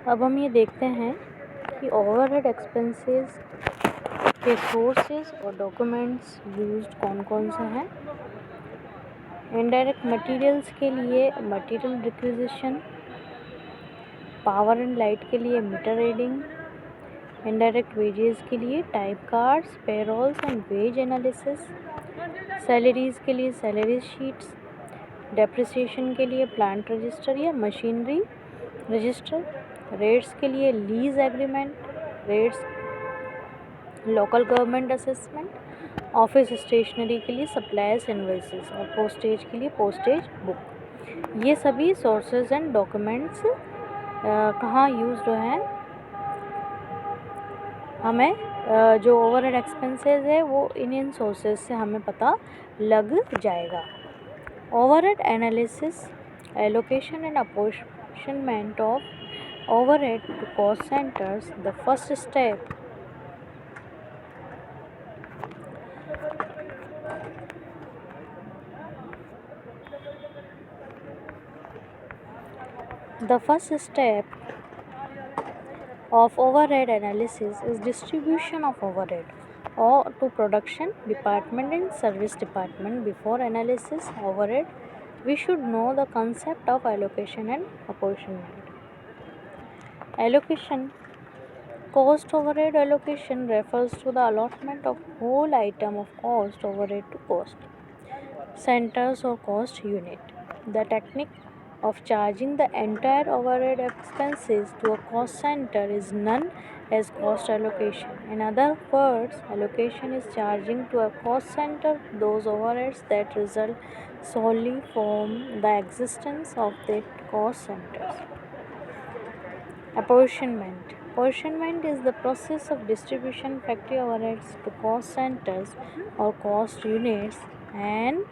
अब हम ये देखते हैं कि ओवरहेड एक्सपेंसेस के सोर्सेज और डॉक्यूमेंट्स यूज्ड कौन कौन से हैं। इनडायरेक्ट मटेरियल्स के लिए material requisition, power and light के लिए मीटर रीडिंग, इनडायरेक्ट वेजेस के लिए type cards, payrolls and wage analysis, salaries के लिए सैलरी शीट्स, डेप्रिसिएशन के लिए प्लांट रजिस्टर या मशीनरी रजिस्टर, रेट्स के लिए lease agreement, rates local government assessment, office stationery के लिए सप्लायर्स इनवॉइसेस और पोस्टेज के लिए पोस्टेज बुक। ये सभी सोर्सेज एंड डॉक्यूमेंट्स कहाँ यूज्ड हैं। हमें जो ओवरहेड एक्सपेंसेस है वो इन सोर्सेज से हमें पता लग जाएगा। Overhead analysis, allocation and apportionment of overhead to cost centers. The first step of overhead analysis is distribution of overhead or to production department and service department. Before analysis overhead, we should know the concept of allocation and apportionment. Allocation. Cost overhead allocation refers to the allotment of whole item of cost overhead to cost centers or cost unit. The technique of charging the entire overhead expenses to a cost center is known as cost allocation. In other words, allocation is charging to a cost center those overheads that result solely from the existence of the cost centers. Apportionment. Apportionment is the process of distribution factory overheads to cost centers or cost units and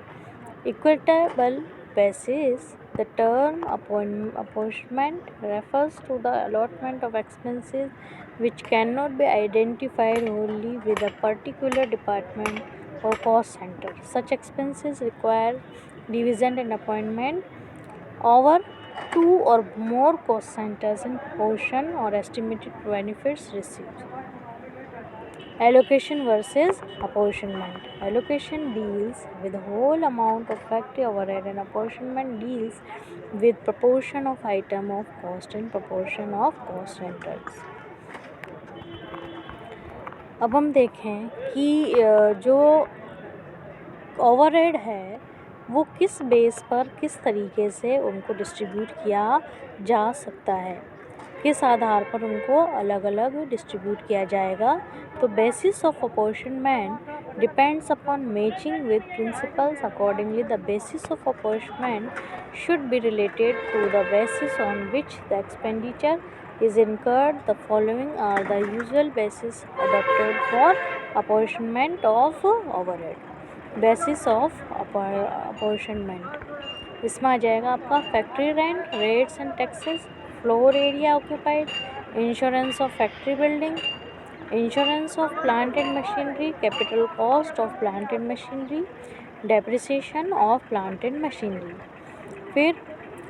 equitable basis. The term apportionment refers to the allotment of expenses which cannot be identified wholly with a particular department or cost center. Such expenses require division and apportionment over two or more cost centers in proportion or estimated benefits received. Allocation versus apportionment. Allocation deals with the whole amount of factory overhead and apportionment deals with proportion of item of cost and proportion of cost centers. अब हम देखें कि जो overhead है वो किस base पर किस तरीके से उनको डिस्ट्रीब्यूट किया जा सकता है, किस आधार पर उनको अलग अलग डिस्ट्रीब्यूट किया जाएगा। तो basis of apportionment depends upon matching with principles. Accordingly the basis of apportionment should be related to the basis on which the expenditure is incurred. The following are the usual basis adopted for apportionment of overhead. Basis of apportionment, इसमें आ जाएगा आपका factory rent, rates and taxes, floor area occupied, insurance of factory building, insurance of plant and machinery, capital cost of plant and machinery, depreciation of plant and machinery. फिर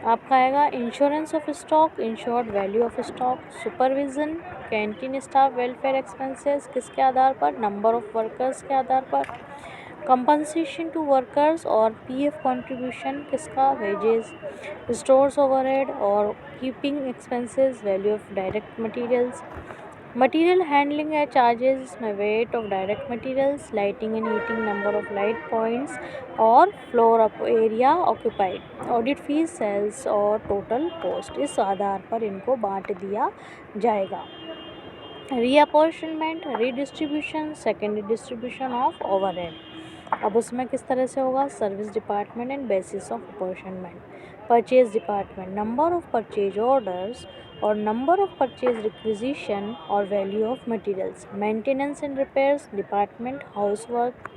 आपका आएगा insurance of stock, insured value of stock, supervision, canteen staff welfare expenses किसके आधार पर, number of workers के आधार पर, compensation to workers और PF contribution किसका, वेजेस, स्टोर्स ओवरहेड और keeping expenses, value of direct materials, material handling है charges में weight of direct materials, lighting and heating, number of light points और floor of area occupied, audit fees, sales और total cost. इस आधार पर इनको बांट दिया जाएगा। Reapportionment, redistribution, secondary distribution of overhead. अब उसमें किस तरह से होगा, service department and basis of apportionment. Purchase department, number of purchase orders और नंबर ऑफ परचेज रिक्विजिशन और value of materials. Maintenance and repairs department, house work.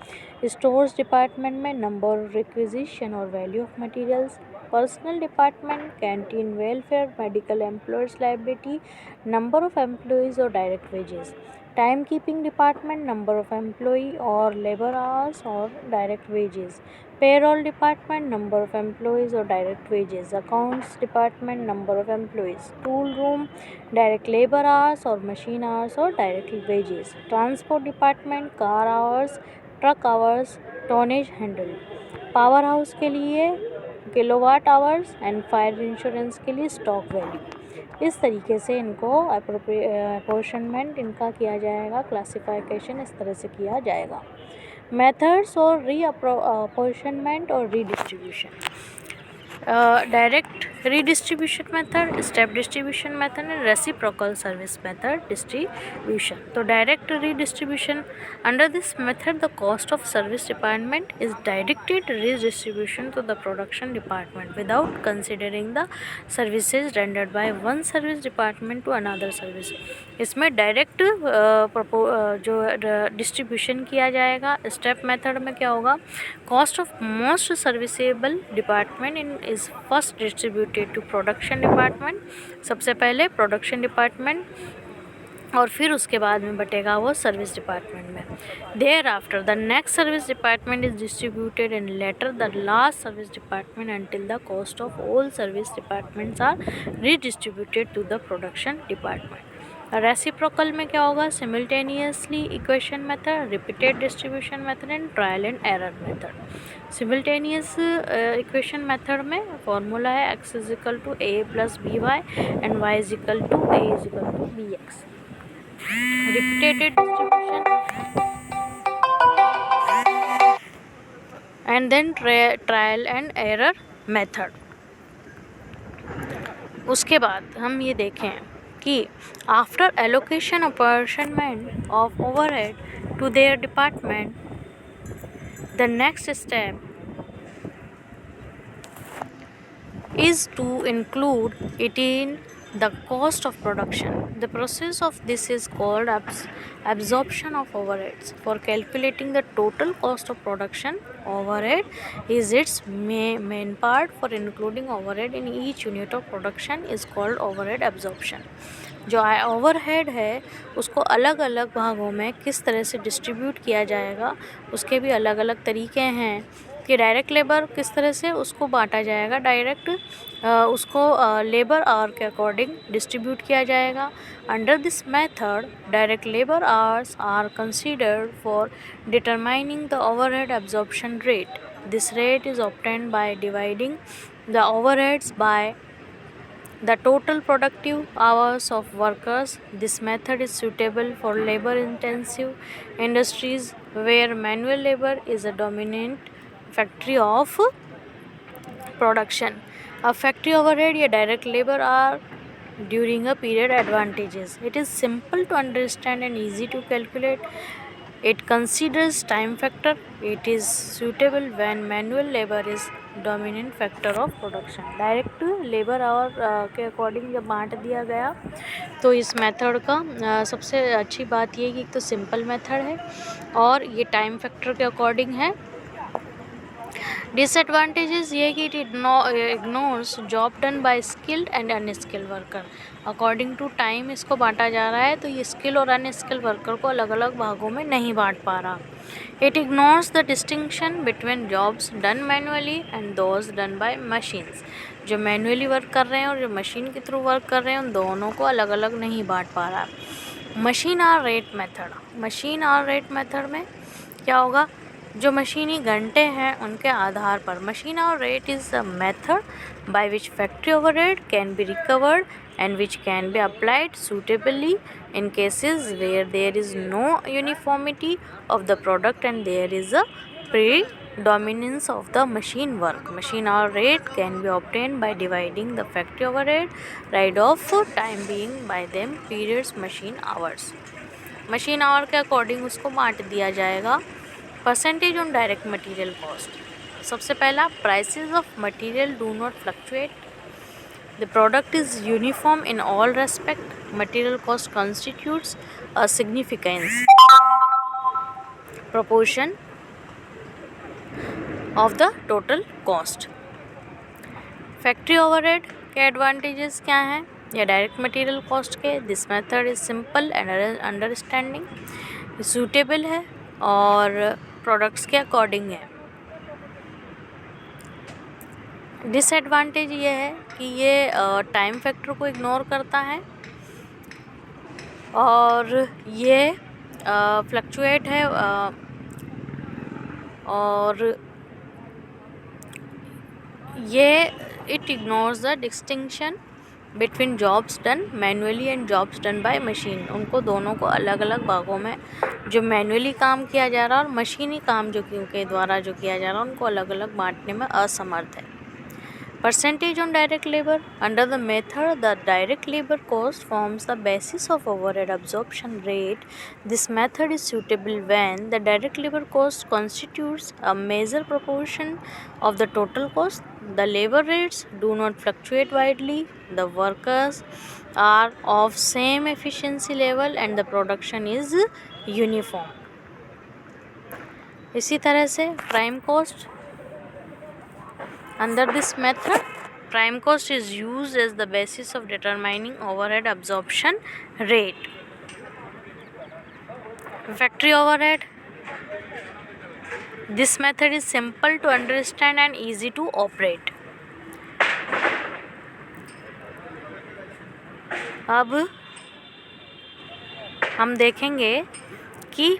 Stores department में number of requisition और value of materials. Personnel department, canteen welfare, medical employers liability, number of employees और direct wages. Time keeping department, number of employee और labour hours और direct wages. Payroll department, number of employees और direct wages. Accounts department, number of employees. Tool room, direct labour hours और machine hours और direct wages. Transport department, car hours, truck hours, tonnage handle. Power house के लिए kilowatt hours and fire insurance के लिए stock value. इस तरीके से इनको अपोर्शनमेंट इनका किया जाएगा, क्लासिफिकेशन इस तरह से किया जाएगा. मेथड्स और रीअपोर्शनमेंट और redistribution. Direct redistribution method, step distribution method and reciprocal service method distribution. तो direct redistribution, under this method the cost of service department is directed redistribution to the production department without considering the services rendered by one service department to another service. इसमें direct जो distribution किया जाएगा. Step method में क्या होगा, cost of most serviceable department in is first distributed to production department. सबसे पहले production department और फिर उसके बाद में बटेगा वो सर्विस डिपार्टमेंट में. Thereafter the next service department is distributed and later the last service department until the cost of all service departments are redistributed to the production department. Reciprocal में क्या होगा, simultaneously equation method, repeated distribution method and trial and error method. Simultaneous equation method में formula है x is equal to a plus B Y and y is equal to a is equal to be X. Repeated distribution and then trial and error method. उसके बाद हम ये देखें कि after allocation apportionment of overhead to their department, the next step is to include it in the cost of production. The process of this is called absorption of overheads. For calculating the total cost of production, overhead is its main part. For including overhead in each unit of production is called overhead absorption. जो overhead है उसको अलग अलग भागों में किस तरह से डिस्ट्रीब्यूट किया जाएगा, उसके भी अलग अलग तरीके हैं. कि डायरेक्ट लेबर किस तरह से उसको बांटा जाएगा, डायरेक्ट उसको लेबर आवर के अकॉर्डिंग डिस्ट्रीब्यूट किया जाएगा. Under this method direct labour hours are considered for determining the overhead absorption rate. This rate is obtained by dividing the overheads by the total productive hours of workers. This method is suitable for labor intensive industries where manual labor is a dominant factor of production. A factory overhead या direct labor are during a period advantages. It is simple to understand and easy to calculate. It considers time factor. It is suitable when manual labor is dominant factor of production. Direct labour hour के according जब बांट दिया गया तो इस method का सबसे अच्छी बात ये कि एक तो सिंपल मेथड है और ये टाइम फैक्टर के अकॉर्डिंग है. डिसएडवांटेजेस ये कि it ignores job done by skilled and unskilled worker. According to time इसको बांटा जा रहा है तो ये स्किल और अनस्किल्ड वर्कर को अलग अलग भागों में नहीं बांट पा रहा. It ignores the distinction between jobs done manually and those done by machines. जो मैनुअली वर्क कर रहे हैं और जो मशीन के थ्रू वर्क कर रहे हैं उन दोनों को अलग अलग नहीं बांट पा रहा. Machine hour rate method. Machine hour rate method में क्या होगा, जो मशीनी घंटे हैं उनके आधार पर. Machine hour rate is a method by which factory overhead can be recovered and which can be applied suitably in cases where there is no uniformity of the product and there is a predominance of the machine work. Machine hour rate can be obtained by dividing the factory overhead right of time being by them periods machine hours. machine hour के according उसको बांट दिया जाएगा. Percentage on direct material cost. सबसे पहला, prices of material do not fluctuate. The product is uniform in all respect. Material cost constitutes a significant proportion of the total cost. Factory overhead के advantages क्या हैं या direct material cost के. This method is simple and understanding, suitable है और products के according है. Disadvantage ये है कि ये टाइम फैक्टर को इग्नोर करता है और ये फ्लक्चुएट है और ये it ignores the distinction between jobs done manually and jobs done by machine. उनको दोनों को अलग अलग भागों में, जो मैनुअली काम किया जा रहा है और मशीनी काम जो कि उनके द्वारा जो किया जा रहा है, उनको अलग अलग बांटने में असमर्थ है। Percentage on direct labor. Under the method, the direct labor cost forms the basis of overhead absorption rate. This method is suitable when the direct labor cost constitutes a major proportion of the total cost. The labor rates do not fluctuate widely. The workers are of same efficiency level and the production is uniform. इसी तरह से prime cost. Under this method, prime cost is used as the basis of determining overhead absorption rate. Factory overhead. This method is simple to understand and easy to operate. अब हम देखेंगे कि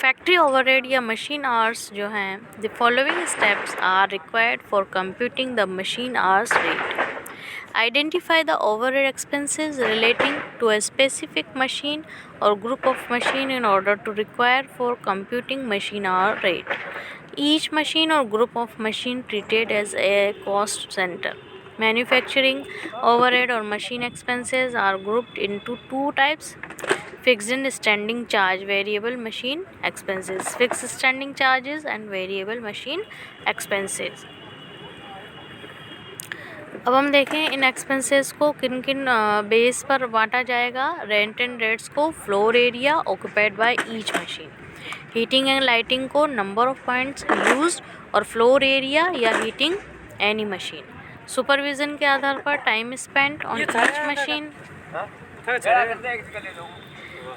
factory overhead या machine hours जो हैं, the following steps are required for computing the machine hours rate. Identify the overhead expenses relating to a specific machine और group of machine in order to require for computing machine hour rate. Each machine और group of machine treated as a cost centre. Manufacturing overhead or machine expenses are grouped into two types: fixed and standing charge variable machine expenses. Fixed standing charges and variable machine expenses. अब हम देखें इन expenses को किन किन base पर बांटा जाएगा. Rent and rates को floor area occupied by each machine. Heating and lighting को नंबर ऑफ पॉइंट्स यूज्ड और फ्लोर एरिया या हीटिंग एनी मशीन. सुपरविजन के आधार पर time spent on each machine.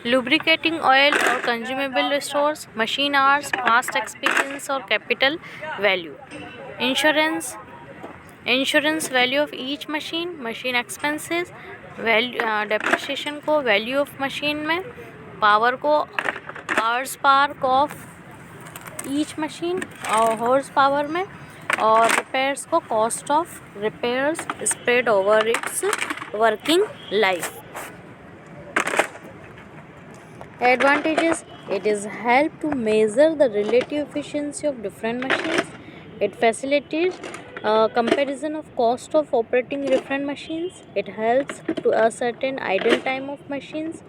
Lubricating oil और consumable resource, machine hours, past experience और capital value. Insurance value of each machine. Machine expenses value, depreciation को value of machine में, power को hours part of each machine और horse power में, और repairs को cost of repairs spread over it's working life. Advantages: it is help to measure the relative efficiency of different machines. It facilitates comparison of cost of operating different machines. It helps to ascertain idle time of machines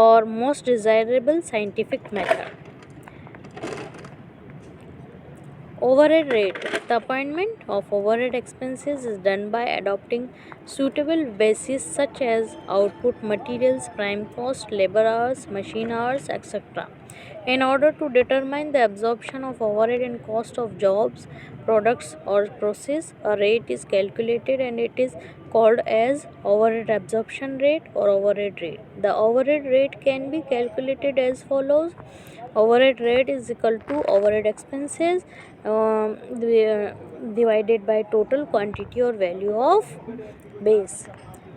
or most desirable scientific method. Overhead rate. The appointment of overhead expenses is done by adopting suitable bases such as output materials, prime cost, labor hours, machine hours, etc. In order to determine the absorption of overhead and cost of jobs, products or process, a rate is calculated and it is called as overhead absorption rate or overhead rate. The overhead rate can be calculated as follows. Overhead rate is equal to overhead expenses divided by total quantity or value of base.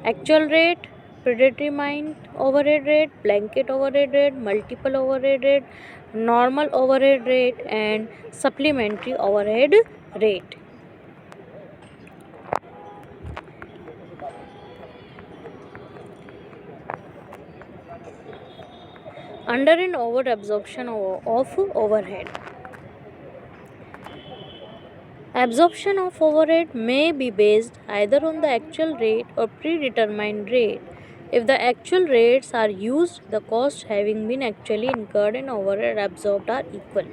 Actual rate, predetermined overhead rate, blanket overhead rate, multiple overhead rate, normal overhead rate and supplementary overhead rate. Under and over absorption of overhead. Absorption of overhead may be based either on the actual rate or predetermined rate. If the actual rates are used, the costs having been actually incurred and overhead absorbed are equal.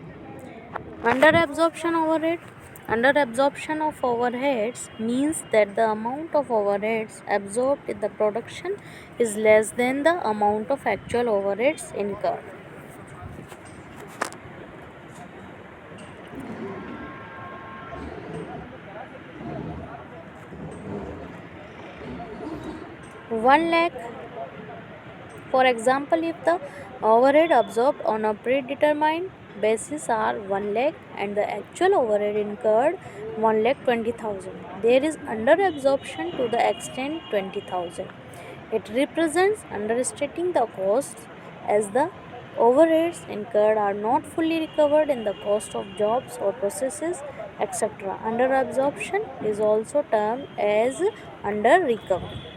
Under absorption overhead. Under absorption of overheads means that the amount of overheads absorbed in the production is less than the amount of actual overheads incurred. One lakh. For example, if the overhead absorbed on a predetermined bases are 1 lakh and the actual overhead incurred 1 lakh 20,000. There is under absorption to the extent 20,000. It represents understating the costs as the overheads incurred are not fully recovered in the cost of jobs or processes, etc. Under absorption is also termed as under recovery.